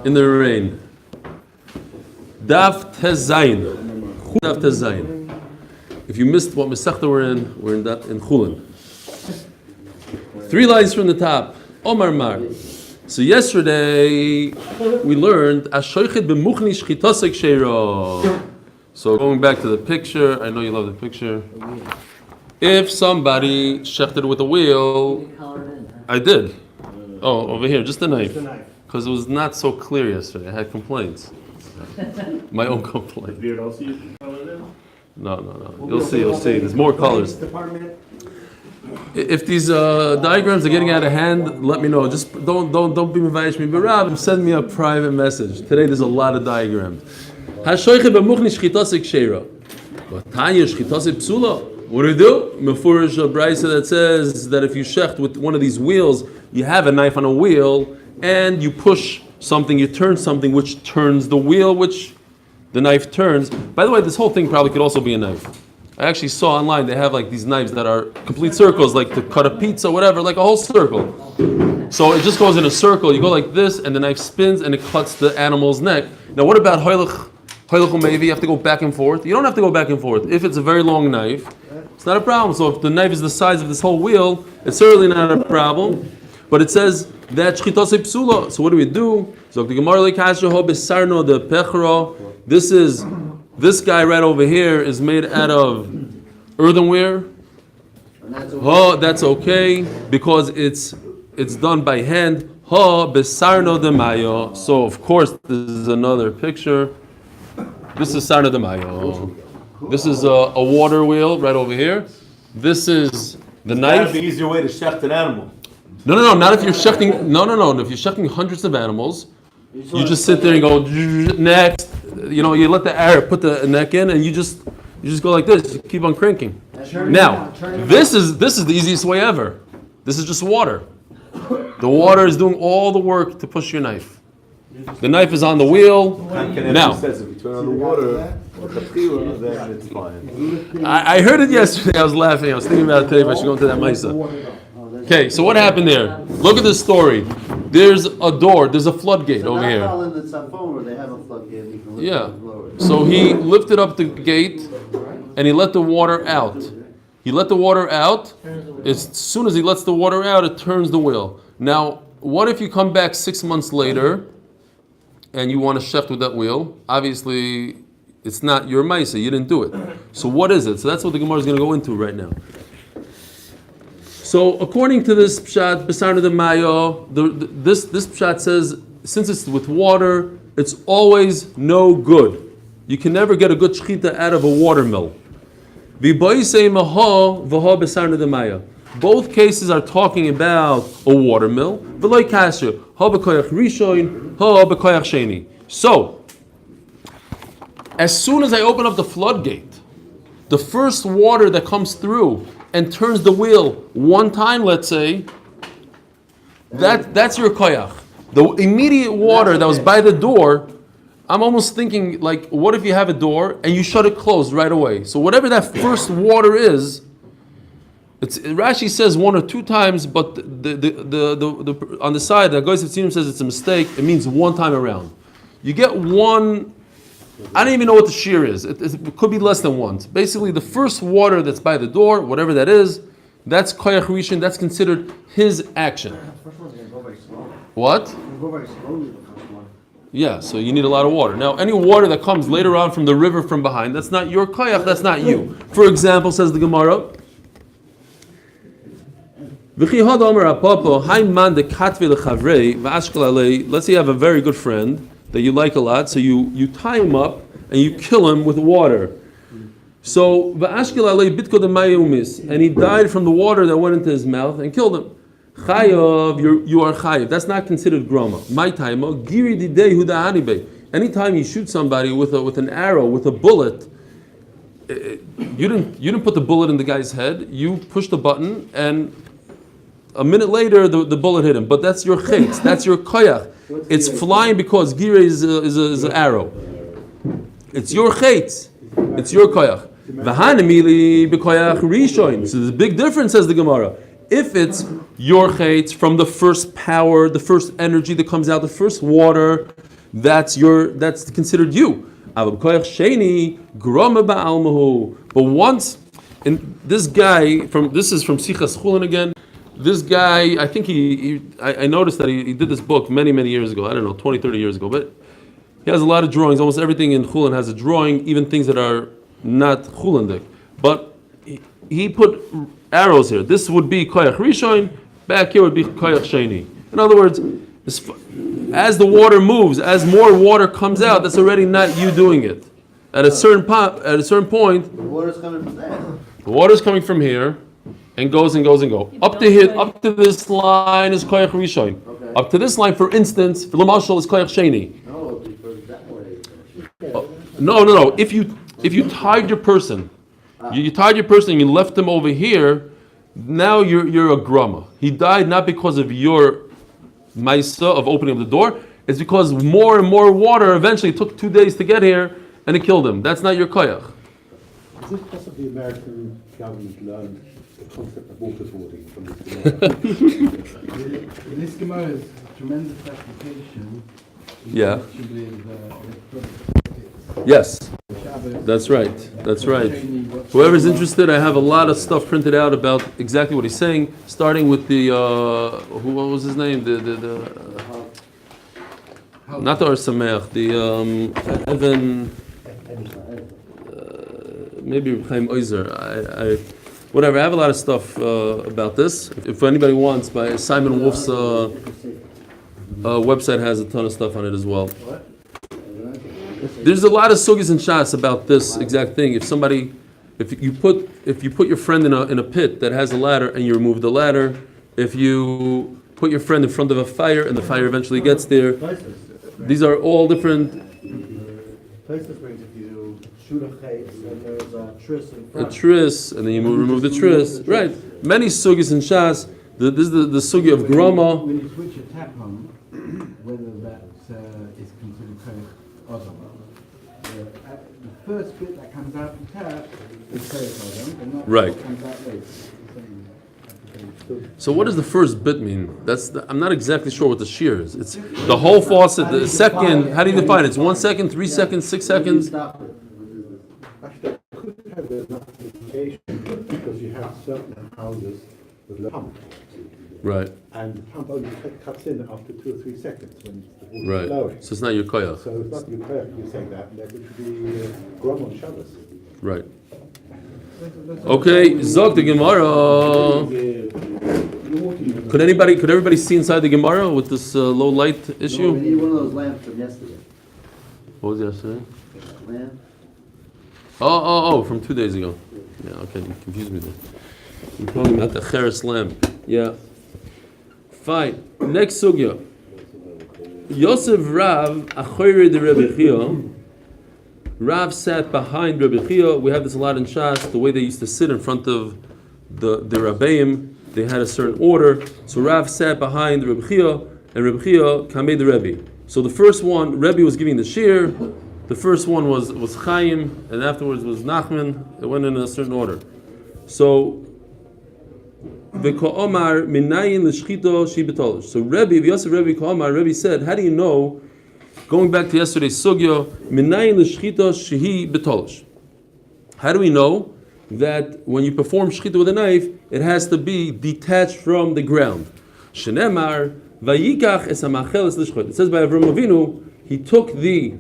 in the rain. Daf Tezayin. Daf Tezayin. If you missed what Masechta we're in Chulin. 3 lines from the top. Omar Mar. So yesterday we learned Ashoichet b'muchni shchitasek sheiro. So going back to the picture, I know you love the picture. If somebody shechted with a wheel, I did. Oh, over here, just a knife. Because it was not so clear yesterday. I had complaints. My own complaint. No. You'll see. There's more colors. If these diagrams are getting out of hand, let me know. Just don't be mevayish me. But Rab, send me a private message. Today there's a lot of diagrams. What do you do? Mefurish a brisa that says that if you shecht with one of these wheels, you have a knife on a wheel, and you push something, you turn something, which turns the wheel, which the knife turns. By the way, this whole thing probably could also be a knife. I actually saw online they have like these knives that are complete circles, like to cut a pizza, whatever, like a whole circle. So it just goes in a circle. You go like this, and the knife spins, and it cuts the animal's neck. Now, what about hoylach umevi? You have to go back and forth. You don't have to go back and forth. If it's a very long knife, it's not a problem. So if the knife is the size of this whole wheel, it's certainly not a problem. But it says that shchitase psula. So what do we do? So the Gemara lekashaho besarno de pechro. This guy right over here is made out of earthenware. Oh, that's okay because it's done by hand. Ha besarno de mayo. So of course this is another picture. This is sarno de mayo. This is a water wheel right over here. This is the knife. That'd be an easier way to shecht an animal. No, not if you're shechting. No. If you're shechting hundreds of animals, you just sit there and go next. You let the Arab put the neck in, and you just go like this. You keep on cranking. Now, this is the easiest way ever. This is just water. The water is doing all the work to push your knife. The knife is on the wheel. Now, says if you turn on the water, then it's fine. I heard it yesterday. I was laughing. I was thinking about it today if I should go into that Maisa. Okay, so what happened there? Look at this story. There's a door. There's a floodgate over here. Yeah. So he lifted up the gate and he let the water out. As soon as he lets the water out, it turns the wheel. Now, what if you come back 6 months later and you want to shecht with that wheel? Obviously, it's not your maisa. You didn't do it. So what is it? So that's what the Gemara is going to go into right now. So according to this pshat, Besarno de Mayo, this pshat says, since it's with water, it's always no good. You can never get a good shchita out of a watermill. Both cases are talking about a watermill. So, as soon as I open up the floodgate, the first water that comes through and turns the wheel one time, let's say, that's your koyach. The immediate water that was by the door, I'm almost thinking like, what if you have a door and you shut it closed right away? So whatever that first water is, Rashi says 1 or 2 times, but the on the side, the Goyes of Tzimim says it's a mistake. It means one time around. You get one. I don't even know what the shear is. It could be less than once. Basically, the first water that's by the door, whatever that is, that's koyach rishon. That's considered his action. What? Yeah, so you need a lot of water. Now, any water that comes later on from the river from behind, that's not your koyach, that's not you. For example, says the Gemara, let's say you have a very good friend that you like a lot, so you tie him up and you kill him with water. So and he died from the water that went into his mouth and killed him. Chayav, you are chayav. That's not considered groma. My time, anytime you shoot somebody with an arrow, with a bullet, you didn't put the bullet in the guy's head. You pushed the button, and a minute later the bullet hit him. But that's your chayt. That's your koyach. It's flying because gira is an arrow. It's your chayt. It's your koyach. So the big difference, says the Gemara. If it's your chaytz from the first power, the first energy that comes out, the first water, that's considered you. But once, and this guy this is from Sichas Chulin again. This guy, I think I noticed that he did this book many years ago. I don't know, 20, 30 years ago. But he has a lot of drawings. Almost everything in Chulin has a drawing, even things that are not Chulindik. But he put arrows here. This would be Koyach Rishon, back here would be Koyach Sheni. In other words, as the water moves, as more water comes out, that's already not you doing it. At a certain point, The water's coming from there. the water's coming from here and goes. Up to here, up to this line is Koyach Rishon. Okay. Up to this line, for instance, for Lamashal is Koyach Sheni. No, because that way. No. If you tied your person, you tied your person and you left him over here, now you're a grama. He died not because of your Maisa of opening up the door. It's because more and more water eventually took 2 days to get here and it killed him. That's not your koyach. Is it possible the American government learned the concept of waterboarding from this Gemara? This Gemara is tremendous application. Yeah. Actually, Yes. Shabbos. That's right. Whoever's interested, I have a lot of stuff printed out about exactly what he's saying, starting with the what was his name? Not the Or Sameach, the Evan, maybe Chaim Oizer. Whatever. I have a lot of stuff about this. If anybody wants, by Simon Wolf's website has a ton of stuff on it as well. There's a lot of sugis and shas about this exact thing. If you put your friend in a pit that has a ladder and you remove the ladder, if you put your friend in front of a fire and the fire eventually gets there, these are all different. Places brings if you shoot a chayes and there's a tris in A front. tris, and then you remove the tris. Right. Many sugis and shas. This is the sugi of grama. When you switch a tap on, whether that is considered koyach odom. The first bit that comes out from tap is koyach odom, and not Right. what comes out later. So what does the first bit mean? I'm not exactly sure what the shear is. It's the whole faucet, the second. How do you define it? It's 1 second, 3 seconds, 6 seconds. Stop it. Actually, I could have the notification because you have certain houses with a pump. Right. And the pump only cuts in after 2 or 3 seconds when the water is flowing. Right. So it's not your koyach. So it's not your prayer, you're saying that, and that would be Grom on Shabbos. Right. Okay, Zog the Gemara. Could everybody see inside the Gemara with this low light No, we issue? need one of those lamps from yesterday. What was yesterday? Lamp? Oh, from 2 days ago. Yeah, okay, you confused me there. You're talking about the Cheres lamp. Yeah. Fine. Next sugya. Yosef Rav Achoyre de Rebbe Chia. Rav sat behind Rebbe Chia. We have this a lot in Shas. The way they used to sit in front of the Rabbeim, they had a certain order. So Rav sat behind Rebbe Chia, and Rebbe Chia kamei the Rebbe. So the first one, Rebbe was giving the shir. The first one was Chaim, and afterwards was Nachman. It went in a certain order. So V'ko'omar minayin l'shchito shi betolish. So Rebbe, Yosef Rebbe Ko'omar, Rebbe said, how do you know? Going back to yesterday's sugya, minayin l'shchito shehi betolish. How do we know that when you perform shchita with a knife, it has to be detached from the ground? Shenemar vayikach es hamacheles l'shchot. It says by Avram Avinu, he took the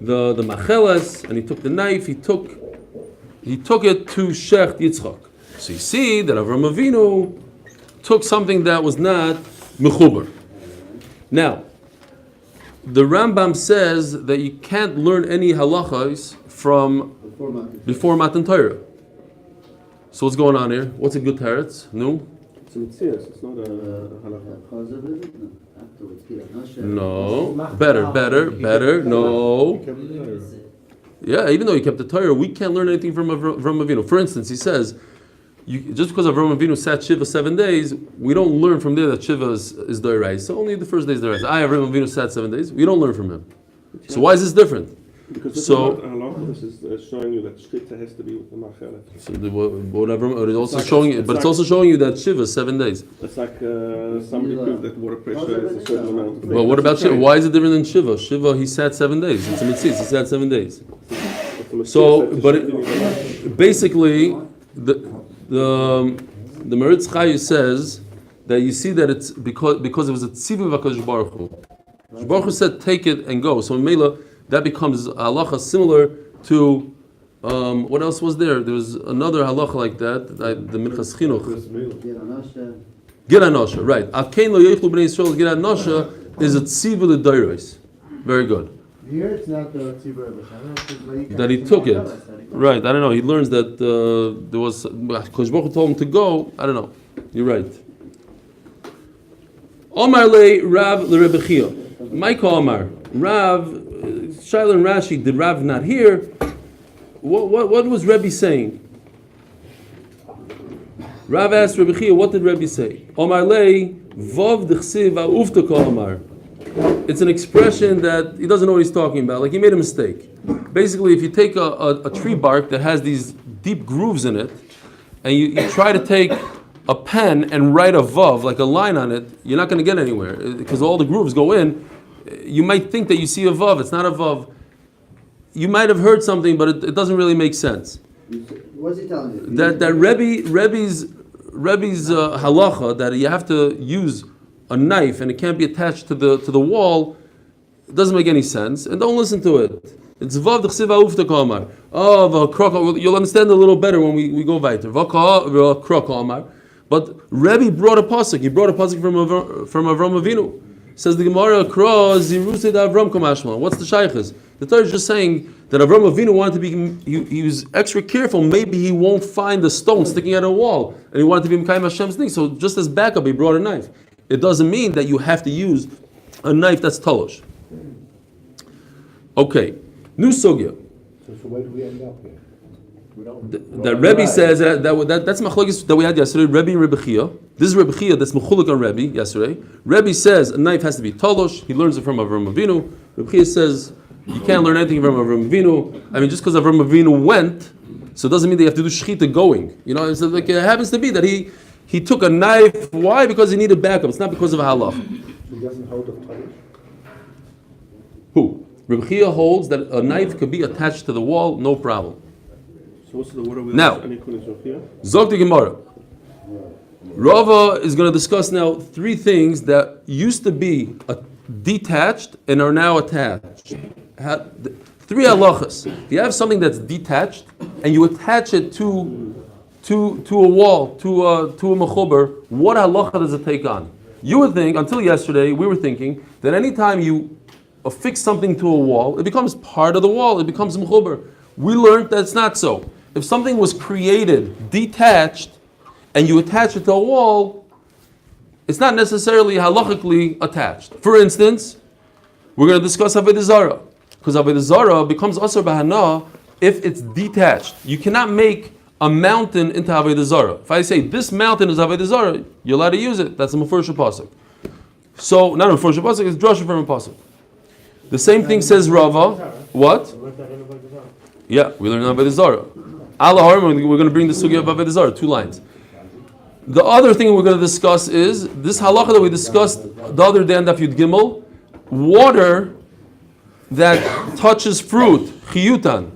macheles and he took the knife. He took it to Shecht Yitzchak. So you see that Avram Avinu took something that was not mechuber. Now, the Rambam says that you can't learn any halachas from before Matan Torah. So what's going on here? What's a good teretz? No? It's a mitzvah, it's not a halakha. No. Better. No. Yeah, even though he kept the Torah, we can't learn anything from Avram Avinu. For instance, he says, just because Avram Avinu sat Shiva 7 days, we don't learn from there that Shiva is Doirais. So only the first day is Doirais. Avram Avinu sat 7 days. We don't learn from him. So why is this different? Because this So- is not halakha, this is showing you that shchita has to be with the machelet. So whatever, it's also like- showing you, it's but it's like- also showing you that Shiva is 7 days. It's like somebody proved that water pressure is a certain amount. But what about Shiva? Why is it different than Shiva? Shiva, he sat 7 days. It's a mitzvah. He sat 7 days. So, but basically, the Meretz Chayu says that you see that it's because it was a tzivu v'akadosh baruch hu. Baruch Hu said, take it and go. So in Mela, that becomes halacha similar to what else was there? There was another halacha like that. The Minchas Chinuch. Gid Anosha, right? Akein lo yeichlu bnei Yisrael Gid Anosha is a tzivu l'doros. Very good. Here it's not the tzibur b'shana. That he took it. Right, I don't know. He learns that there was Kosh Baruch Hu told him to go. I don't know. You're right. Omar le Rav le Rebbe Chia. Michael Omar. Rav, Shaila and Rashi, did Rav not hear? What was Rebbe saying? Rav asked Rebbe Chia, what did Rebbe say? Omar le Vav d'chsiv ha'ufta kol Omar. It's an expression that he doesn't know what he's talking about. Like he made a mistake. Basically, if you take a tree bark that has these deep grooves in it, and you try to take a pen and write a vav, like a line on it, you're not going to get anywhere because all the grooves go in. You might think that you see a vav. It's not a vav. You might have heard something, but it doesn't really make sense. What's he telling you? That Rebbe's halacha that you have to use a knife and it can't be attached to the wall, it doesn't make any sense. And don't listen to it. It's vav d'chsiv ha'ufta kol Omar. Oh, you'll understand a little better when we go weiter. V'krok Omar. But Rebbe brought a pasuk. He brought a pasuk from Avram Avinu. Says the Gemara, Kra zirusei Avram kamashma. What's the shaykhis? The Torah is just saying that Avram Avinu wanted to be. He was extra careful. Maybe he won't find the stone sticking out of a wall, and he wanted to be Mekayim Hashem's thing. So just as backup, he brought a knife. It doesn't mean that you have to use a knife that's talosh. Okay, new sugya. So where do we end up here? That Rebbe says that's machlokes that we had yesterday. Rebbe and Rebbe Chia. This is Rebbe Chia that's mechulek on Rebbe yesterday. Rebbe says a knife has to be talosh. He learns it from Avram Avinu. Rebbe Chia says you can't learn anything from Avram Avinu. I mean, just because Avram Avinu went, so it doesn't mean they have to do shechita going. You know, it's like it happens to be that he took a knife. Why? Because he needed backup. It's not because of a halach. He doesn't hold the talish. Who? Rebbe Chia holds that a knife could be attached to the wall, no problem. So what's the water? Now, Zog the Gemara. Rava is going to discuss now 3 things that used to be detached and are now attached. 3 halachas. If you have something that's detached and you attach it to a wall, to a mechuber, what halacha does it take on? You would think, until yesterday, we were thinking that anytime you affix something to a wall, it becomes part of the wall, it becomes mechuber. We learned that it's not so. If something was created, detached, and you attach it to a wall, it's not necessarily halachically attached. For instance, we're going to discuss Avodah Zarah, because Avodah Zarah becomes Asar B'Hana if it's detached. You cannot make a mountain into Avodah Zarah. If I say this mountain is Avodah Zarah, you're allowed to use it. That's a Mefurish Pasuk. So, not a Mefurish Pasuk, it's Drasha from a Pasuk. The same thing says Rava. What? Yeah, we learned Avodah Zarah. Allah, we're going to bring the sugya of Avodah Zarah, 2 lines. The other thing we're going to discuss is this halacha that we discussed the other day on Daf Yud Gimel, water that touches fruit, chiyutan.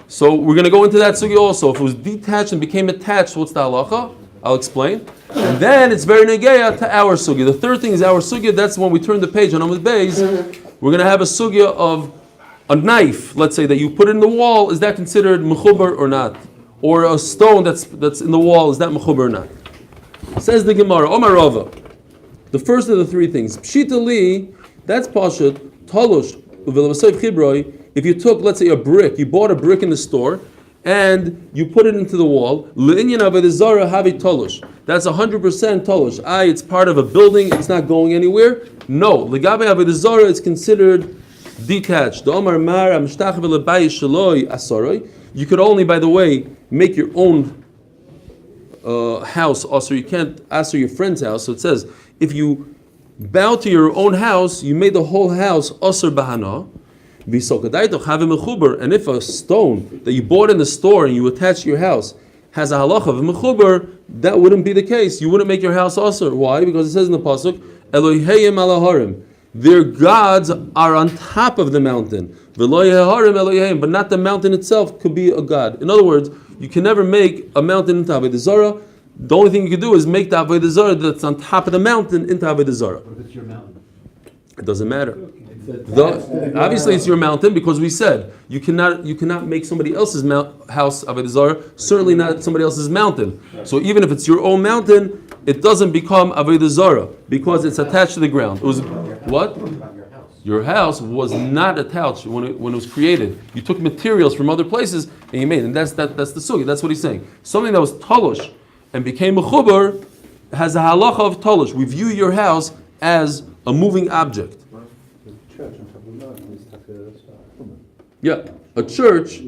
So we're going to go into that sugya also. If it was detached and became attached, what's the halacha? I'll explain. And then it's very negeya to our sugya. The third thing is our sugya. That's when we turn the page on Amud Beis. We're going to have a sugya of a knife, let's say, that you put in the wall, is that considered mechuber or not? Or a stone that's in the wall, is that mechuber or not? Says the Gemara, Omar Rava. The first of the 3 things. Pshita li, that's pashut, talosh, uvelavasayv chibroi. If you took, let's say, a brick, you bought a brick in the store, and you put it into the wall, le'inyan avodah zarah havi talosh. That's 100% talosh. It's part of a building, it's not going anywhere. No, legabe avodah zarah, it's considered detached. You could only, by the way, make your own house also. You can't ask your friend's house. So it says, if you bow to your own house, you made the whole house asr bahana. And if a stone that you bought in the store and you attach to your house has a halacha of mechuber, that wouldn't be the case. You wouldn't make your house also. Why? Because it says in the pasuk, Elohim alaharim. Their gods are on top of the mountain. V'lo yeharim Elohim, but not the mountain itself could be a god. In other words, you can never make a mountain into Avodah Zarah. The only thing you can do is make the Avodah Zarah that's on top of the mountain into Avodah Zarah. But if it's your mountain. It doesn't matter. Obviously, it's your mountain because we said you cannot make somebody else's house Avodah Zarah. Certainly not somebody else's mountain. So even if it's your own mountain, it doesn't become Avodah Zarah because it's attached to the ground. It was what? Your house was not attached when it was created. You took materials from other places and you made it. And that's the sugi. That's what he's saying. Something that was talush and became a chubar has a halacha of talush. We view your house as a moving object. Yeah, a church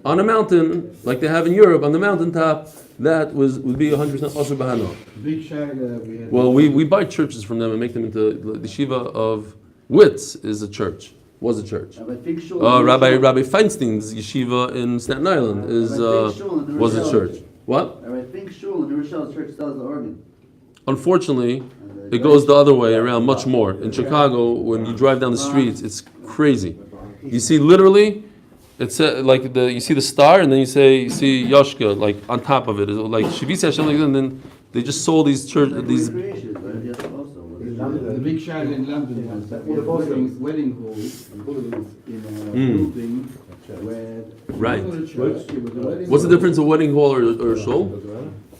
on a mountain, like they have in Europe, on the mountaintop, that would be 100% asur b'hana. Big shayla we had. Well, we buy churches from them and make them into the yeshiva of Witz is a church. Was a church. Rabbi Feinstein's yeshiva in Staten Island was a church. What? I think Chulin, the Rochelle's church sells the organ. Unfortunately, it goes the other way around much more. In Chicago, when you drive down the streets, it's crazy. You see literally, it's like you see the star, and then you see Yoshka like on top of it. It's like Shivisi Hashem, and then they just sold these these. The big shayla in London was that we had wedding halls in a building where Right. it was a wedding What's the hall. difference of wedding hall or shul?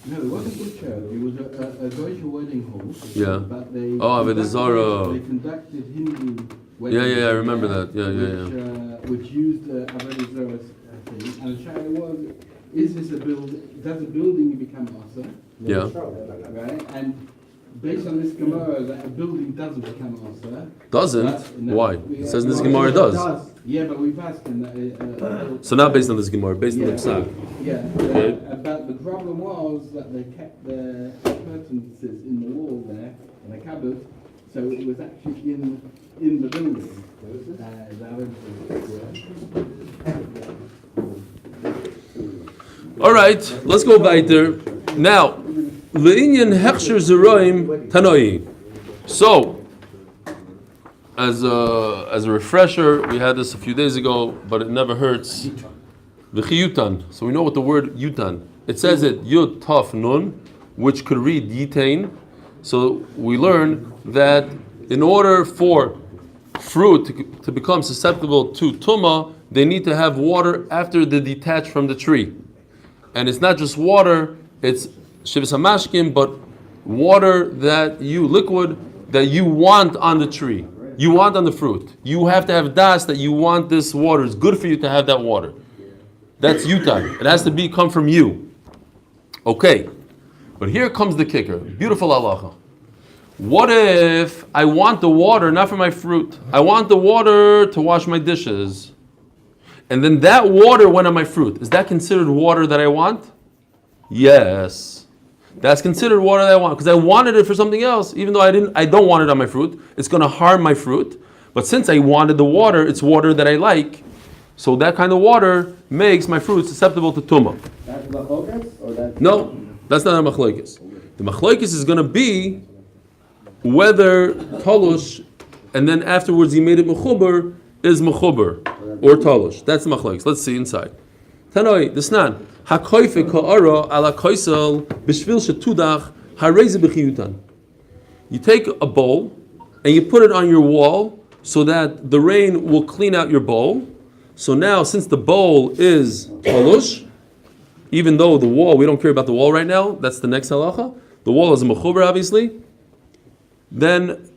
No, it wasn't a church. It was a Deutsche wedding hall. Yeah. But they Avodah Zarah. They conducted Hindu weddings. Yeah, I remember that. Yeah. Which used Avodah Zarah thing. And the shayla was, is this a building? Does a building become asa? Yeah. Right? And based on this Gemara, that a building doesn't become asa. Doesn't? No. Why? It says in this Gemara it does. Yeah, but we've asked him that. So not based on this Gemara, based on the Psak. Yeah, Okay. but the problem was that they kept the curtains in the wall there, in a cupboard, so it was actually in the building. All right, let's go weiter. Now, le'inyan hechsher zeroim tanoi. So, as a refresher, we had this a few days ago, but it never hurts. V'chiyutan. So we know what the word yutan. It says it yud taf nun, which could read yitain. So we learn that in order for fruit to become susceptible to tuma, they need to have water after they detach from the tree. And it's not just water, it's shivas hamashkim, but water liquid that you want on the tree. You want on the fruit. You have to have das that you want this water. It's good for you to have that water. That's yutan. It has to come from you. Okay. But here comes the kicker. Beautiful halacha. What if I want the water not for my fruit? I want the water to wash my dishes. And then that water went on my fruit. Is that considered water that I want? Yes. That's considered water that I want because I wanted it for something else. Even though I don't want it on my fruit. It's going to harm my fruit. But since I wanted the water, it's water that I like. So that kind of water makes my fruit susceptible to tumah. That's machlokas or that's No, that's not a machlokes. The machlokes is going to be whether talush and then afterwards he made it mechuber is mechuber or talush. That's the machlokes. Let's see inside. Tanoi, desnan. Hakoife ka'ara ala koisel b'shvil shetudach hareze b'chiyutan. You take a bowl and you put it on your wall so that the rain will clean out your bowl. So now, since the bowl is talush, even though the wall, we don't care about the wall right now, that's the next halacha. The wall is a mechuber, obviously. Then,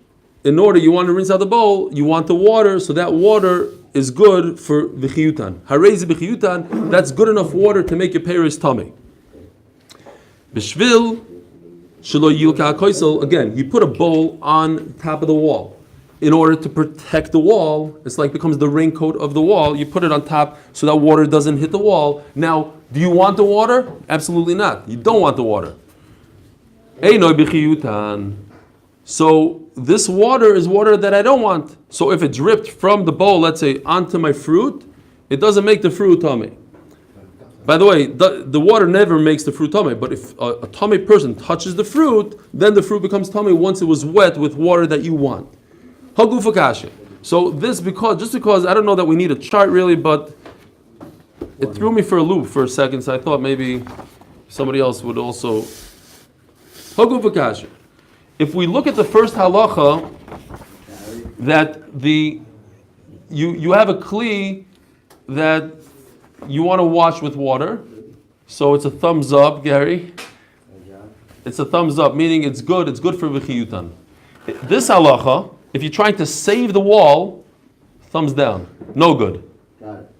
in order, you want to rinse out the bowl, you want the water, so that water is good for v'chiyutan. Harezi b'chiyutan, that's good enough water to make your peiros tummy. B'shvil shelo yilka ha'koisel, again, you put a bowl on top of the wall. In order to protect the wall, it's like becomes the raincoat of the wall. You put it on top so that water doesn't hit the wall. Now, do you want the water? Absolutely not. You don't want the water. Einoi b'chiyutan. So this water is water that I don't want. So if it dripped from the bowl, let's say, onto my fruit, it doesn't make the fruit tummy. By the way, the water never makes the fruit tummy, but if a tummy person touches the fruit, then the fruit becomes tummy once it was wet with water that you want. Hagufakashi. So this because I don't know that we need a chart really, but it threw me for a loop for a second, so I thought maybe somebody else would also. Hagufakashi. If we look at the first halacha, that you have a kli that you want to wash with water, so it's a thumbs up, Gary. It's a thumbs up, meaning it's good for v'chiyutan. This halacha, if you're trying to save the wall, thumbs down, no good. Got it.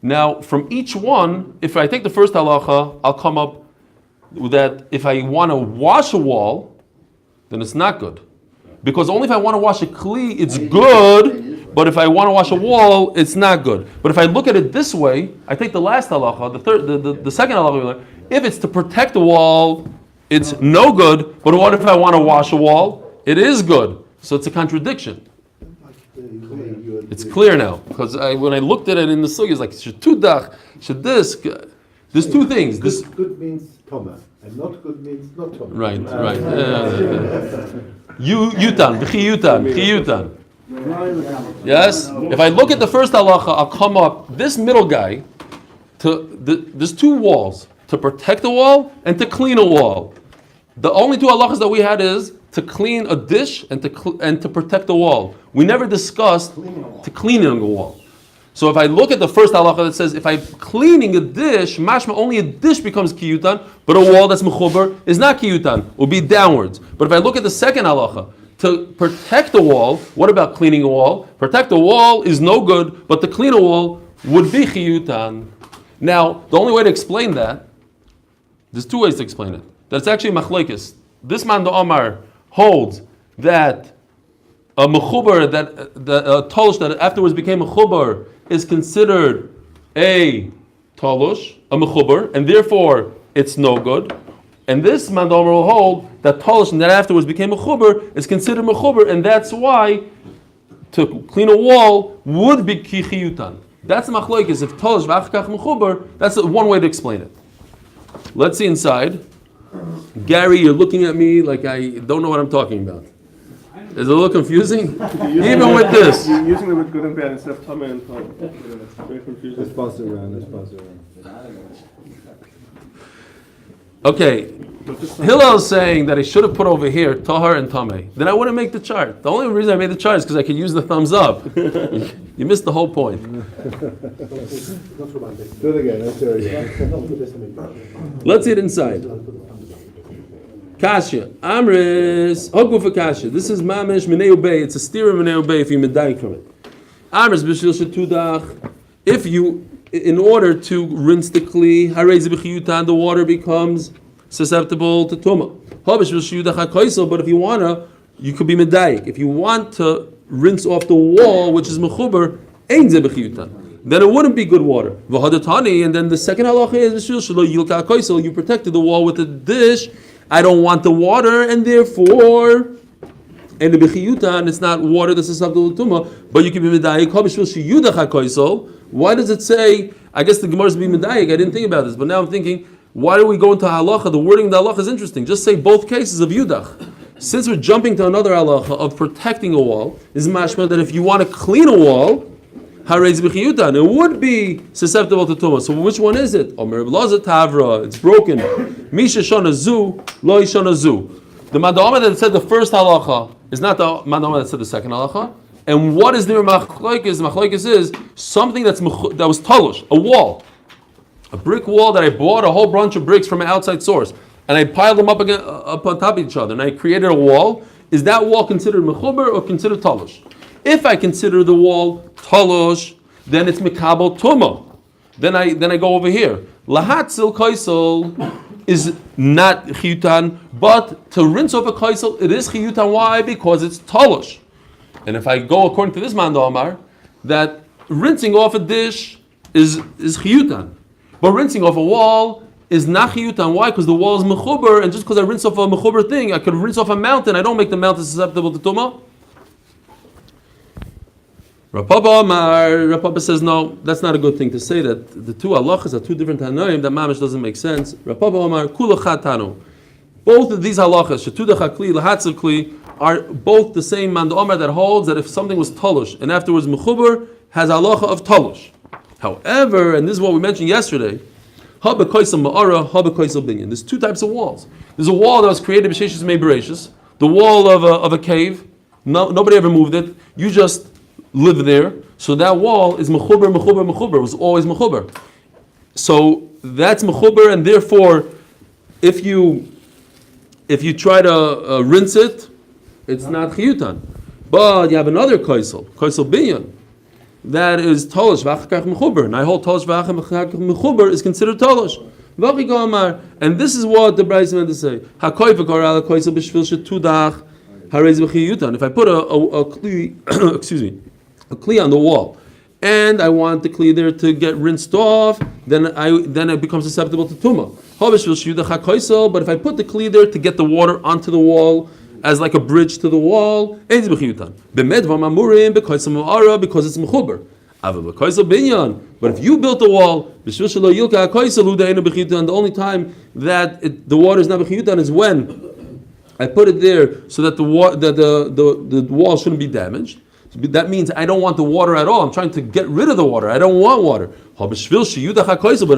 Now, from each one, if I take the first halacha, I'll come up with that if I want to wash a wall, then it's not good. Because only if I want to wash a kli, it's good, but if I want to wash a wall, it's not good. But if I look at it this way, I take the last halacha, the second halacha, if it's to protect the wall, it's no good, but what if I want to wash a wall? It is good. So it's a contradiction. It's clear now, because when I looked at it in the sugi, it's like, should tudach, should this, there's two things. This Good means Toma, and not good means not Toma. Right. Yutan, v'chiyutan. Yes? If I look at the first halacha, I'll come up, this middle guy, there's two walls, to protect the wall and to clean a wall. The only two halachas that we had is to clean a dish and to protect the wall. We never discussed to cleaning a wall. So if I look at the first halacha that says if I'm cleaning a dish, mashma only a dish becomes kiyutan, but a wall that's mechuber is not kiyutan, will be downwards. But if I look at the second halacha, to protect the wall, what about cleaning a wall? Protect the wall is no good, but to clean a wall would be chiyutan. Now, the only way to explain that, there's two ways to explain it. That's actually machlekes. This man, the Omar, holds that a mechuber, that a tolush that afterwards became a chubar, is considered a tolush, a mechuber, and therefore it's no good. And this man, the Omar, will hold that tolush that afterwards became a chubar is considered mechuber, and that's why to clean a wall would be kichiyutan. That's machlokes. If tolush v'achkach mechuber, that's one way to explain it. Let's see inside. Gary, you're looking at me like I don't know what I'm talking about. Is it a little confusing? Even with this. You're using the word good and bad instead of Tama and Tom. Very confusing. Let's pass it around. Okay, Hillel is saying that I should have put over here Tahar and Tameh. Then I wouldn't make the chart. The only reason I made the chart is because I could use the thumbs up. You missed the whole point. Do it again, let's do it again. Let's see it inside. Kasha, Amris, Hokufa Kasha. This is Mamish Mineu Bey. It's a steer of Mineu Bey if you medayik from it. Amris B'shil Shetudach. If you, in order to rinse the kli, Harei Zebechiyutan, the water becomes susceptible to tuma. Habish B'shiyudach HaKoisel. But if you wanna, you could be medayik. If you want to rinse off the wall, which is mechuber, Ein Zebechiyutan, then it wouldn't be good water. V'hadatani, and then the second halacha is B'shil Shelo Yilka HaKoisel. You protected the wall with a dish. I don't want the water, and therefore, and the bechiyutan, it's not water that's susceptible to tuma, but you can be medayik. Why does it say? I guess the Gemara is be medayik. I didn't think about this, but now I'm thinking, why do we go into halacha? The wording of the halacha is interesting. Just say both cases of yudach. Since we're jumping to another halacha of protecting a wall, is mashma that if you want to clean a wall, harei bechiyutan, it would be susceptible to tuma. So which one is it? Omer blaza tavra, it's broken. Misha shana zu, lo shana zu. The madama that said the first halacha is not the madama that said the second halacha. And what is the machlokes? Machlokes is something that was talush, a wall, a brick wall that I bought a whole bunch of bricks from an outside source, and I piled them up on top of each other, and I created a wall. Is that wall considered mechuber or considered talush? If I consider the wall talush, then it's mikabel tuma. Then I go over here. Lahatzil kaisel is not chiyutan, but to rinse off a kaisel, it is chiyutan. Why? Because it's talush. And if I go according to this man Omar, that rinsing off a dish is chiyutan, but rinsing off a wall is not chiyutan. Why? Because the wall is mechuber, and just because I rinse off a mechuber thing, I could rinse off a mountain. I don't make the mountain susceptible to tumah. Rapapa says no, that's not a good thing to say. That the two halachas are two different tanoim. That mamish doesn't make sense. Rapapa Omar kula chatanu. Both of these halachas, shetudach hakli, lahatzel kli, are both the same man the Omar that holds that if something was tolush and afterwards mechuber, has halacha of tolush. However, and this is what we mentioned yesterday, haba koisel ma'ara, haba koisel binyan. There's two types of walls. There's a wall that was created b'sheshis me'bereshis, the wall of a cave. Nobody ever moved it. You just live there. So that wall is mechuber, mechuber, mechuber. It was always mechuber. So that's mechuber, and therefore, if you try to rinse it, it's not chiyutan. But you have another koisel binyan, that is tolosh v'achakach mechuber, and I hold tolosh v'achakach mechuber is considered tolosh. And this is what the Brayso meant to say. If I put a kli, excuse me, a kli on the wall, and I want the kli there to get rinsed off, then it becomes susceptible to tumah. But if I put the kli there to get the water onto the wall as like a bridge to the wall, because it's mechuber. But if you built a wall, the only time that the water is not b'chiyutan is when I put it there so that the wall shouldn't be damaged. So that means I don't want the water at all. I'm trying to get rid of the water. I don't want water. But if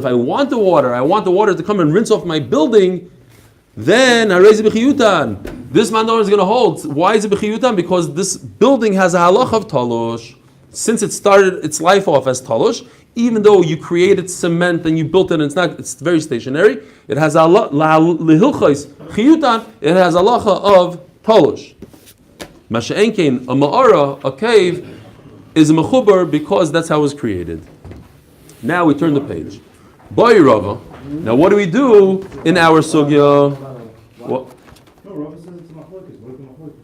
I want the water, I want the water to come and rinse off my building, then this man is going to hold. Why is it b'chiyutan? Because this building has a halach of talosh. Since it started its life off as talosh, even though you created cement and you built it, and it's very stationary, it has a chiyutan. It has a halacha of talosh. Masha'enkein, a ma'ara, a cave, is a mechuber because that's how it was created. Now we turn the page. Boy Rava. Now what do we do in our sugya? What? No, Rava says it's machlokes. What is the machlokes?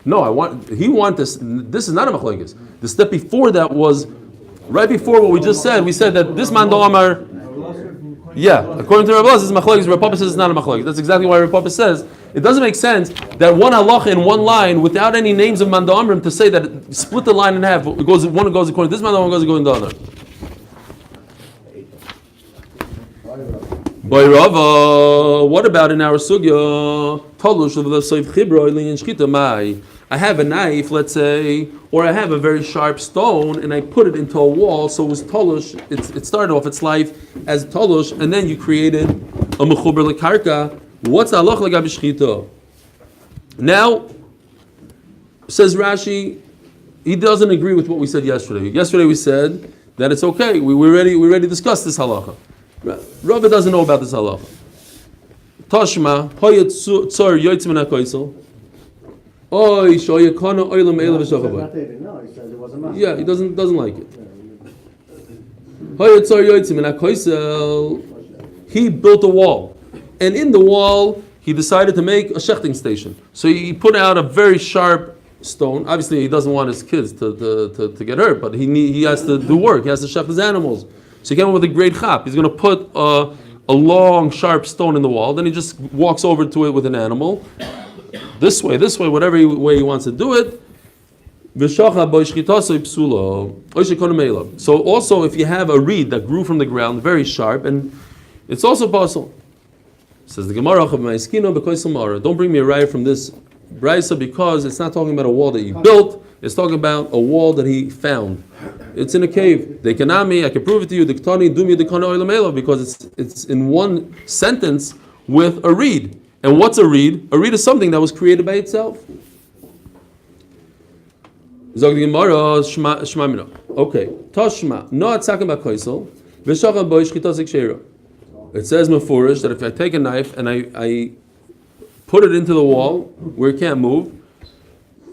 No, he wants this. This is not a machlokes. The step before that was, right before what we just said, we said that this man Amar, yeah, according to Rabbi this is machlokes. Rabbi Papa says it's not a machlokes. That's exactly why Rabbi Papa says it doesn't make sense that one halacha in one line without any names of man Amrim to say that split the line in half. One goes according to this man, one goes according to the other. Boy Rava, what about in our sugya? Tolush of the soif chibra ilin shchita mai. I have a knife, let's say, or I have a very sharp stone, and I put it into a wall, so it was tolush. It started off its life as tolush, and then you created a mechuber lekarka. What's the halach l'gabi shchita? Now, says Rashi, he doesn't agree with what we said yesterday. Yesterday we said that it's okay. We already discussed this halacha. Rava doesn't know about this halacha. Tashma hoyet tzor yoytzim min hakoisel. Oy shoyekana oilam eila v'shachavay. Yeah, he doesn't like it. Hoyet tzor yoytzim min hakoisel. He built a wall, and in the wall he decided to make a shechting station. So he put out a very sharp stone. Obviously, he doesn't want his kids to get hurt, but he has to do work. He has to shecht his animals. So he came up with a great chap. He's going to put a long, sharp stone in the wall. Then he just walks over to it with an animal. This way, whatever way he wants to do it. So also, if you have a reed that grew from the ground, very sharp, and it's also possible. Says the Gemara, don't bring me a raya from this brayso because it's not talking about a wall that you built. It's talking about a wall that he found. It's in a cave. I can prove it to you. Because it's in one sentence with a reed. And what's a reed? A reed is something that was created by itself. Okay. Tashma. It says mefurish that if I take a knife and I put it into the wall where it can't move,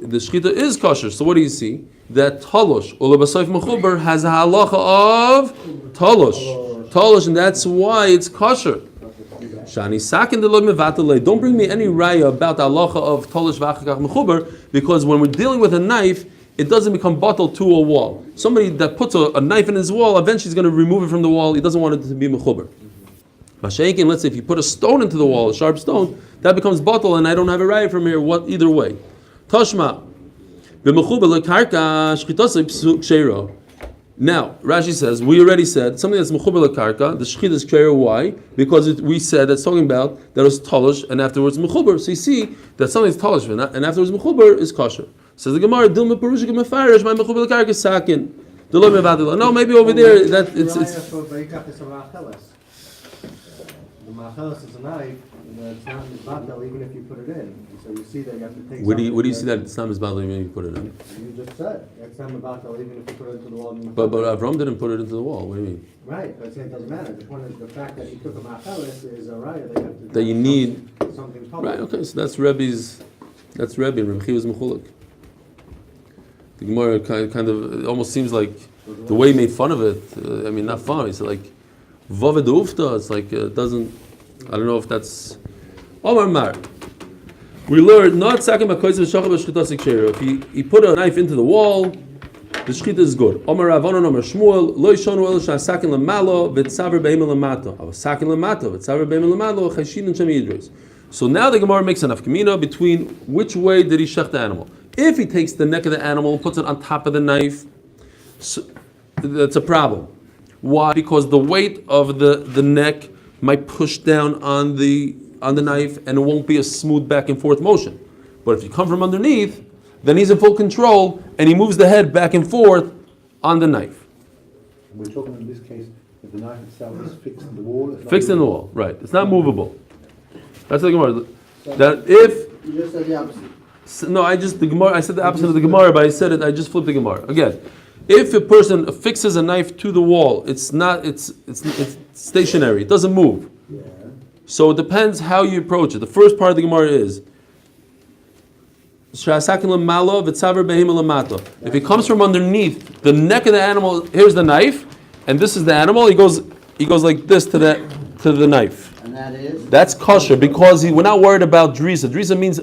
the shkita is kosher. So what do you see? That talosh or lebasayf mechuber has a halacha of talosh, and that's why it's kosher. Shani sakin delod mevatalei. Don't bring me any raya about the halacha of talosh v'achakach mechuber, because when we're dealing with a knife, it doesn't become bottled to a wall. Somebody that puts a knife in his wall, eventually is going to remove it from the wall. He doesn't want it to be mechuber. Mashenkin, let's say if you put a stone into the wall, a sharp stone, that becomes bottle, and I don't have a raya from here. What? Either way, Tashma. Now, Rashi says, we already said, something that's mechuber lekarka, the shechita is kosher. Why? Because we said that's talking about that it was talish and afterwards mechuber. So you see that something is talish and afterwards mechuber is kosher. Says the Gemara, Dilma Perushik Mefarish, my mechuber lekarka sakin. No, maybe over there that it's. The machelis is a knife, and it's not mizbatel even if you put it in. So you see that you have to take. Where do you see that it's not mizbatel when you put it in? You just said it's not mizbatel even if you put it into the wall. But Avram didn't put it into the wall. What do you mean? Right, but it doesn't matter. The point is the fact that he took a machelis is a raya that you have to. That you need. Something Right. Okay. So that's Rebbe's. That's Rebbe and Rebbe was mechulik. The Gemara kind of it almost seems like the way he made fun of it. I mean, not fun. He said like Vaved Ufta. It's like it doesn't. I don't know if that's. Omar Mar. We learned not sakim b'koyz v'shachar b'shchita sikshera. If he put a knife into the wall, the shchita is good. Omar Ravonon Omar Shmuel lo yishonu el shasakin lemalo v'tzaver beim lemato. Sakin lemato v'tzaver beim lemalo chashin and shemi yidros. So now the Gemara makes an afkamina between which way did he shech the animal. If he takes the neck of the animal and puts it on top of the knife, so that's a problem. Why? Because the weight of the neck might push down on the knife and it won't be a smooth back and forth motion. But if you come from underneath, then he's in full control and he moves the head back and forth on the knife. We're talking in this case that the knife itself is fixed in the wall. Fixed in the wall, right. It's not movable. That's the Gemara. That if... You just said the opposite. No, I said the opposite of the Gemara, but I just flipped the Gemara. Again, if a person affixes a knife to the wall, it's stationary, it doesn't move. Yeah. So it depends how you approach it. The first part of the Gemara is if it comes from underneath the neck of the animal, here's the knife, and this is the animal, he goes like this to the knife. And that is? That's kosher because we're not worried about drisa. Drisa means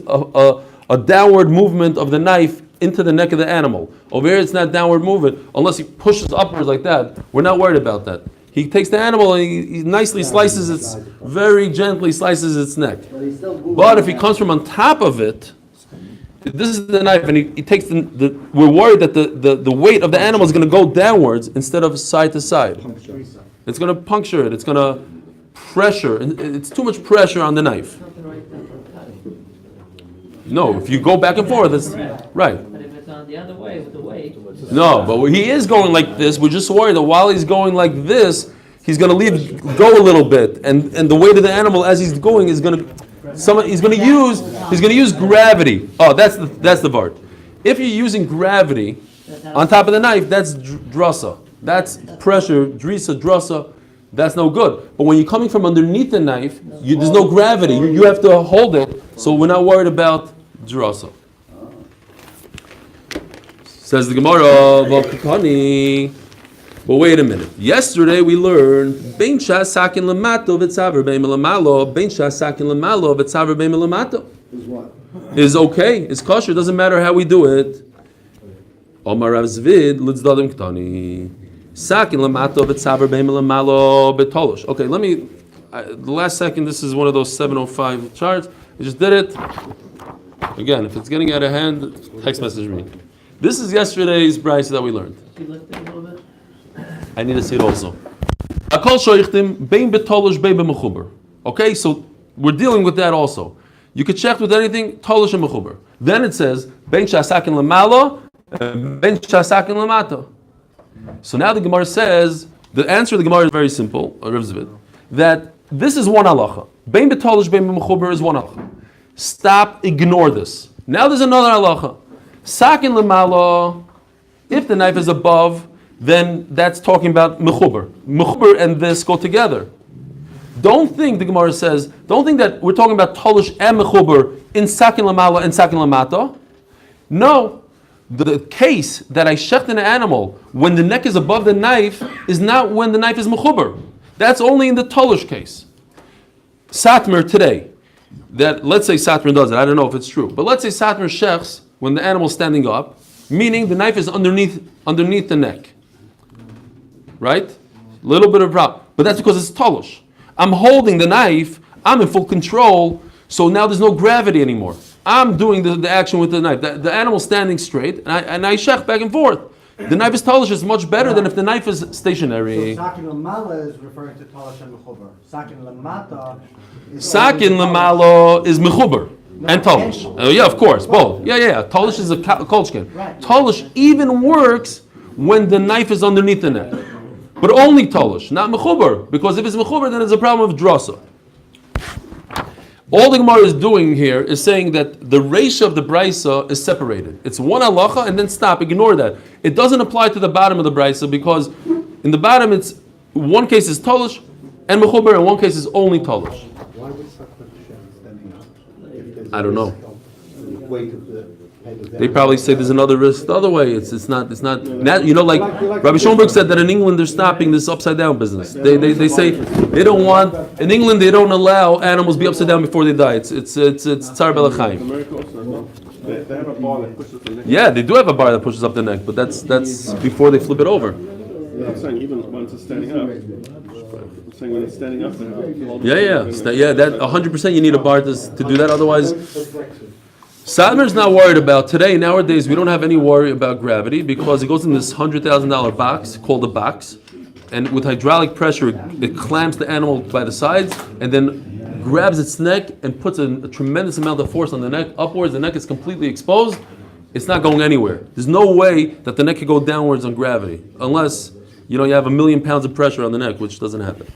a downward movement of the knife into the neck of the animal. Over here it's not downward movement unless he pushes upwards like that. We're not worried about that. He takes the animal and he nicely slices very gently slices its neck. But he's still moving. But if he comes from on top of it, this is the knife and he takes we're worried that the weight of the animal is going to go downwards instead of side to side. It's going to puncture it. It's going to pressure. It's too much pressure on the knife. No, if you go back and forth, it's right. But if it's on the other way with the weight. No, but he is going like this. We're just worried that while he's going like this, he's going to go a little bit, and the weight of the animal as he's going is going to. He's going to use gravity. Oh, that's the part. If you're using gravity on top of the knife, that's drasa. That's pressure, drisa, drasa. That's no good. But when you're coming from underneath the knife, there's no gravity. You have to hold it. So we're not worried about drasa. Says the Gemara, but wait a minute. Yesterday we learned bein sakin lamato v'tzaver bein lamalo, bein sakin lamalo v'tzaver bein lamato. Is what? Is okay. It's kosher. Doesn't matter how we do it. Omar Rav Zvid litzdadim ktani. Sakin lamato v'tzaver bein lamalo betolosh. Okay, let me. The last second. This is one of those 705 charts. I just did it. Again, if it's getting out of hand, text message me. This is yesterday's brayso that we learned. She lifted a little bit. I need to see it also. Okay, so we're dealing with that also. You could check with anything, tolish and mechuber. Then it says, ben shasakin lamalo, ben shasakin lamato. So now the Gemara says, the answer of the Gemara is very simple, that this is one halacha. Ben betolish, ben mechuber is one halacha. Stop, ignore this. Now there's another halacha. Sakin lamalo, if the knife is above, then that's talking about mechuber. Mechuber and this go together. Don't think, the Gemara says, don't think that we're talking about tolish and mechuber in sakin lamala and sakin lamata. No. The case that I shecht an animal when the neck is above the knife is not when the knife is mechuber. That's only in the tolish case. Satmer today, that let's say Satmer does it, I don't know if it's true, but let's say Satmer shechs when the animal's standing up, meaning the knife is underneath the neck. Right? Little bit of problem. But that's because it's tolish. I'm holding the knife, I'm in full control, so now there's no gravity anymore. I'm doing the action with the knife. The animal's standing straight, and I shech back and forth. The knife is talish is much better than if the knife is stationary. So sakin lamala is referring to talish and mechuber. Sakin lamata is Sakin lamalo is mechuber and talish. Yeah, of course, both. Yeah. Talish is a kolchkin. Right. Talish even works when the knife is underneath the neck, but only talish, not mechuber. Because if it's mechuber, then it's a problem of drasa. All the Gemara is doing here is saying that the ratio of the brisa is separated. It's one halacha and then stop. Ignore that. It doesn't apply to the bottom of the brisa because in the bottom it's one case is tolish and mechuber, and one case is only tolish. Why would Sakot standing up? If there's I don't know. weight of the head of the They probably say there's another risk the other way. It's not you know, like Rabbi Schoenberg said that in England they're stopping this upside down business. They say they don't want in England they don't allow animals to be upside down before they die. It's tzar belachaim. America also, no? They have a bar that pushes the neck. Yeah, they do have a bar that pushes up the neck, but that's before they flip it over. I'm saying even when it's standing up. I'm saying when it's standing up, they have Yeah. That 100% you need a bar to do that. Otherwise, Sadmer's not worried about today. Nowadays, we don't have any worry about gravity because it goes in this $100,000 box called a box, and with hydraulic pressure, it clamps the animal by the sides and then grabs its neck and puts a tremendous amount of force on the neck upwards. The neck is completely exposed. It's not going anywhere. There's no way that the neck could go downwards on gravity unless you have 1 million pounds of pressure on the neck, which doesn't happen.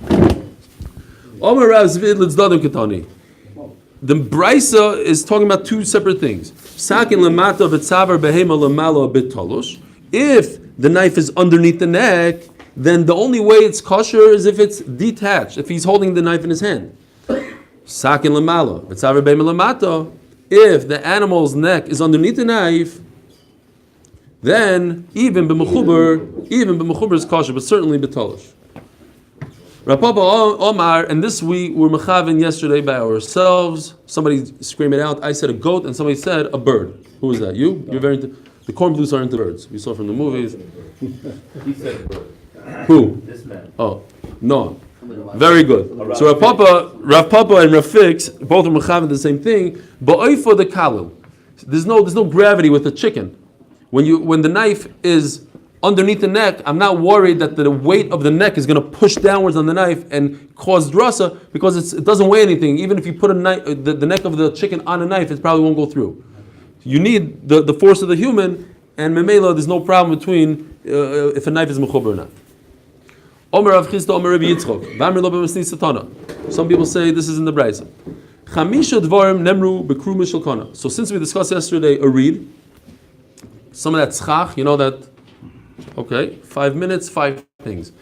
The brisa is talking about two separate things. Sakin lamata v'tzavar behema lamalo b'tolush. If the knife is underneath the neck, then the only way it's kosher is if it's detached, if he's holding the knife in his hand. Sakin lamalo v'tzavar behema lamata. If the animal's neck is underneath the knife, then even b'mechuber is kosher, but certainly b'tolush. Rapapa Omar, and this we were mechaven yesterday by ourselves. Somebody screamed it out. I said a goat, and somebody said a bird. Who was that? You? You're very into. The corn blues are into birds. We saw from the movies. He said bird. Who? This man. Oh, no. Very good. So Rav Papa and Rav Fix both are mechaven the same thing. Ba'oifo the kalil. There's no gravity with the chicken. When the knife is underneath the neck, I'm not worried that the weight of the neck is going to push downwards on the knife and cause drasa because it doesn't weigh anything. Even if you put the neck of the chicken on a knife, it probably won't go through. You need the force of the human, and memela, there's no problem between if a knife is mechuber or not. Omer Rav Chisda, Omer Rabbi Yitzchok. V'amr lo b'masni satana. Some people say this is in the brisa. Chamisha dvarim nemru b'kru mishal kana. So since we discussed yesterday a reed, some of that tzchach, that. Okay, 5 minutes, 5 things.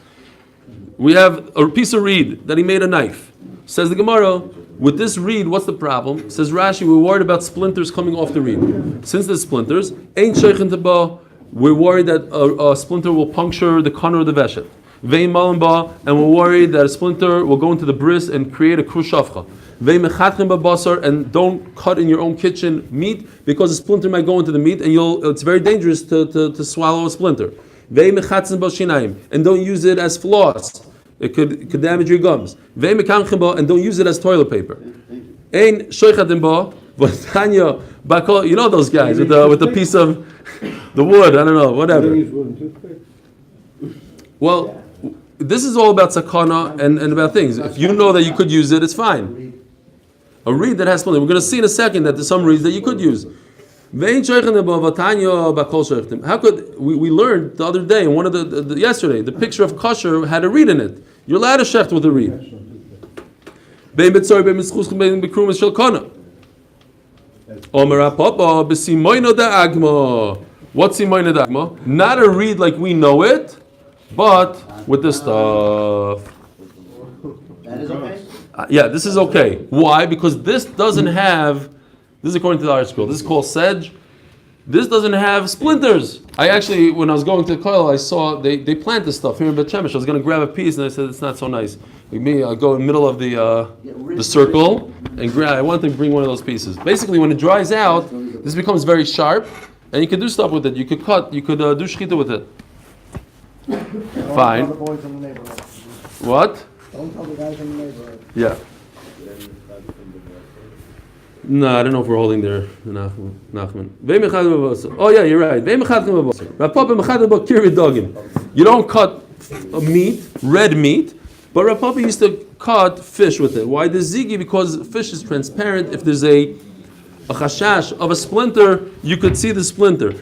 We have a piece of reed that he made a knife. Says the Gemara, with this reed, what's the problem? Says Rashi, we're worried about splinters coming off the reed. Since there's splinters, ain't sheikhin taba, we're worried that a splinter will puncture the corner of the veshet. Vein malamba, and we're worried that a splinter will go into the bris and create a krushafcha. Vein mechatchem basar, and don't cut in your own kitchen meat because a splinter might go into the meat and it's very dangerous to swallow a splinter. And don't use it as floss. It could damage your gums. And don't use it as toilet paper. You know those guys with the piece of the wood, I don't know, whatever. Well, this is all about sakana and about things. If you know that you could use it, it's fine. A reed that has splinter. We're going to see in a second that there's some reeds that you could use. How could we learned the other day, one of yesterday, the picture of kosher had a reed in it. You're allowed to shecht with a reed. What's simoina da'agma? Not a reed like we know it, but with this stuff. That is okay? Yeah, this is okay. Why? Because this doesn't have. This is according to the article. This is called sedge. This doesn't have splinters. I actually, when I was going to the koil, I saw they plant this stuff here in Bet Shemesh. I was going to grab a piece, and I said it's not so nice. Like me, I'll go in the middle of the circle and grab. I wanted to bring one of those pieces. Basically, when it dries out, this becomes very sharp, and you can do stuff with it. You could cut. You could do shchita with it. Fine. What? Don't tell the guys in the neighborhood. Yeah. No, I don't know if we're holding there, Nachman. Oh yeah, you're right. You don't cut meat, red meat, but Rav Papa used to cut fish with it. Why the zigi? Because fish is transparent. If there's a chashash of a splinter, you could see the splinter.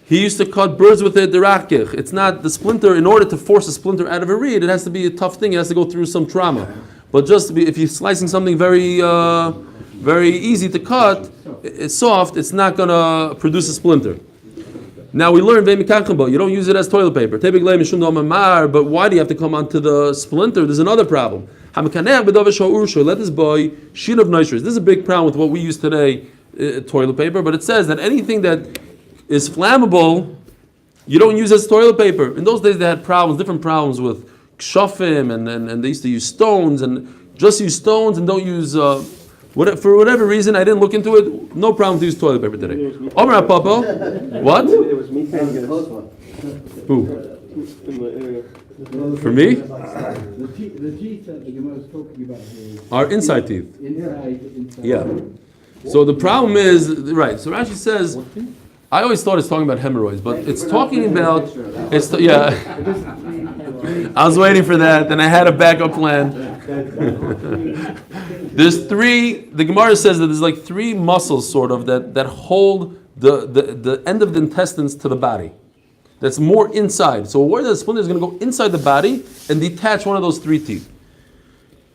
He used to cut birds with it, the rakich. It's not the splinter. In order to force a splinter out of a reed, it has to be a tough thing. It has to go through some trauma. But just if you're slicing something very, very easy to cut, it's soft. It's not gonna produce a splinter. Now we learn you don't use it as toilet paper. But why do you have to come onto the splinter? There's another problem. Let this boy sheet of nitrous. This is a big problem with what we use today, toilet paper. But it says that anything that is flammable, you don't use as toilet paper. In those days they had different problems with kshafim, and they used to use stones, and just use stones and don't use for whatever reason. I didn't look into it. No problem to use toilet paper today. Omar Papa, what? There was methane gas. Who? For me? The teeth that the Gemara is talking about here Our inside teeth. inside. Yeah. So the problem is, right, so Rashi says, I always thought it's talking about hemorrhoids, but it's talking about, I was waiting for that, and I had a backup plan. The Gemara says that there's like three muscles sort of that hold the end of the intestines to the body. That's more inside. So where the splinter is going to go inside the body and detach one of those three teeth.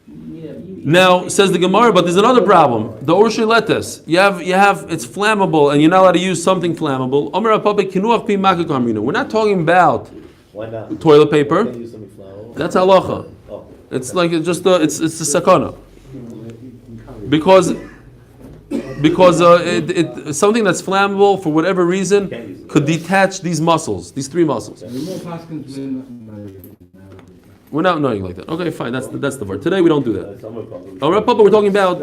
Now, says the Gemara, but there's another problem. The orshiletes, you have, it's flammable, and you're not allowed to use something flammable. We're not talking about toilet paper. That's halacha. It's like it's a sakana. Because something that's flammable for whatever reason could detach these muscles, these three muscles. We're not knowing like that. Okay, fine. That's the word. Today we don't do that. Papa, we're talking about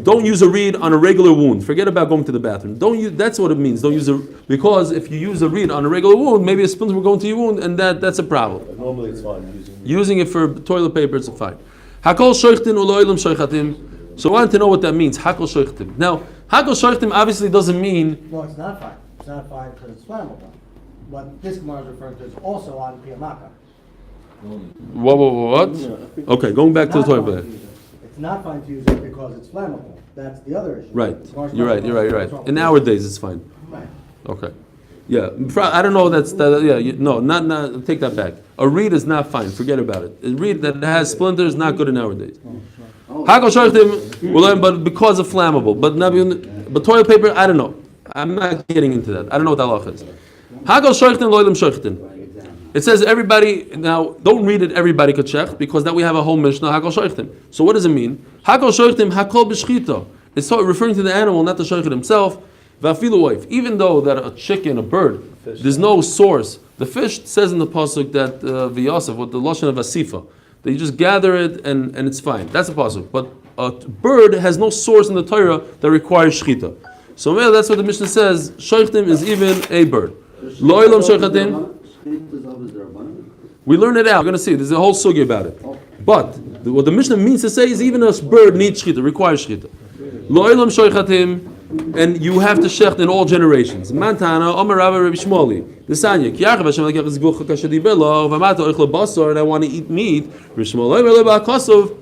don't use a reed on a regular wound. Forget about going to the bathroom. Don't use. That's what it means. Don't use because if you use a reed on a regular wound, maybe a splinter will go into your wound, and that's a problem. But normally it's fine using it for toilet paper. It's fine. Hakol shoichtin uloilam shoichatim. So I want to know what that means. Hakol shoichtim. Now, hakol shoichtim obviously doesn't mean. No, it's not fine. It's not fine because it's flammable. What this Gemara is referring to is also on piyamaka. What? Okay, going back to the toilet paper. It's not fine to use it because it's flammable. That's the other issue. Right. You're right. In nowadays, it's fine. Right. Okay. Yeah. I don't know. Not. Take that back. A reed is not fine. Forget about it. A reed that has splinters is not good in nowadays. But because of flammable. But toilet paper, I don't know. I'm not getting into that. I don't know what the halach is. Hakol shoichtin lo'ilim shoichtin. It says everybody, now don't read it everybody could check, because now we have a whole Mishnah, Hakol Shoichtim. So what does it mean? Hakol Shoichtim, Hakol B'Shchita. It's referring to the animal, not the Shoichit himself. V'afilu oif. Even though that a chicken, a bird, there's no source. The fish says in the pasuk that v'yasef, with the lashon of asifa, that you just gather it and it's fine. That's a pasuk. But a bird has no source in the Torah that requires shchita. So that's what the Mishnah says. Shoichtim is even a bird. Lo'ilam Shoichatim. We learn it out. We're going to see. There's a whole sugi about it. But what the Mishnah means to say is even a bird needs shchita, requires shchita. Lo'ilam shoichatim, and you have to shecht in all generations. Mantana, Omer Rabbi Rabbi Shmoli. The Sanya, Ki Yachav Hashem Lekach Zguch HaKashadi Belo, V'amata Oich LeBasar, and I want to eat meat. Rishmoloi V'le Ba'akosov,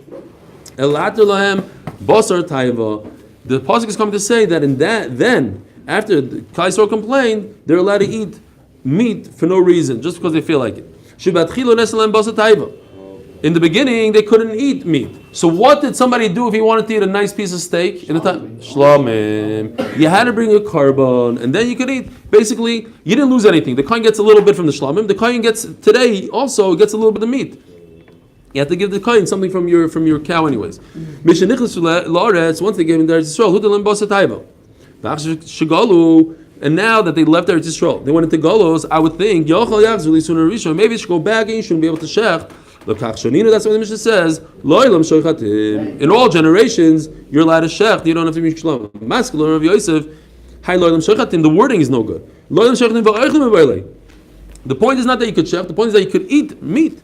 Elater Lahem, Basar Taiva. The pasuk is coming to say that in that, then, after the Kaisor complained, they're allowed to eat meat for no reason, just because they feel like it. In the beginning, they couldn't eat meat. So what did somebody do if he wanted to eat a nice piece of steak? In the time, Shlomim. You had to bring a carbon, and then you could eat. Basically, you didn't lose anything. The kohen gets a little bit from the Shlomim. The kohen gets today also gets a little bit of meat. You have to give the kohen something from your cow, anyways. Once they gave him the Eretz Yisrael, and now that they left Eretz Yisrael, they went into Golos. I would think maybe it should go back and you shouldn't be able to shech. That's what the Mishnah says. In all generations, you're allowed to shech. You don't have to be shlom. Masculine of Yosef. The wording is no good. The point is not that you could shech. The point is that you could eat meat.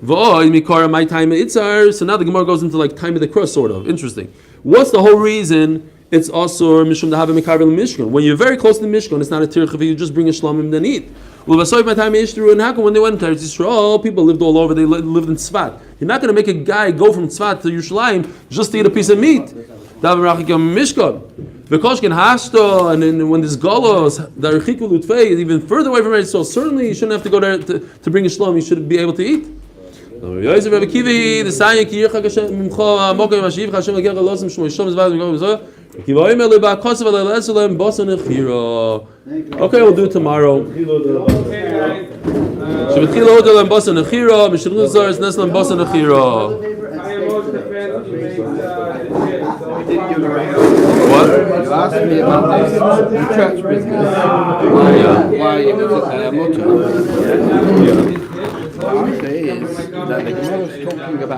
V'oy mikara my time itzar. So now the Gemara goes into like time of the cross, sort of. Interesting. What's the whole reason it's also mishum dahava mikara mishkan? When you're very close to the mishkan, it's not a tircha. You just bring a shlomim then eat. Well, my time Ishtaru, and how come when they went to Eretz Yisrael, people lived all over. They lived in Tzfat. You're not going to make a guy go from Tzfat to Yerushalayim just to eat a piece of meat. V'koshkin hashto, and then when there's galos, the archiku lutfei is even further away from Eretz Yisrael. Certainly, you shouldn't have to go there to bring a shlom. You should be able to eat. Okay, we'll do it tomorrow. What? You asked me about this church business. Why it was mutter. The answer is that the Gemara is talking about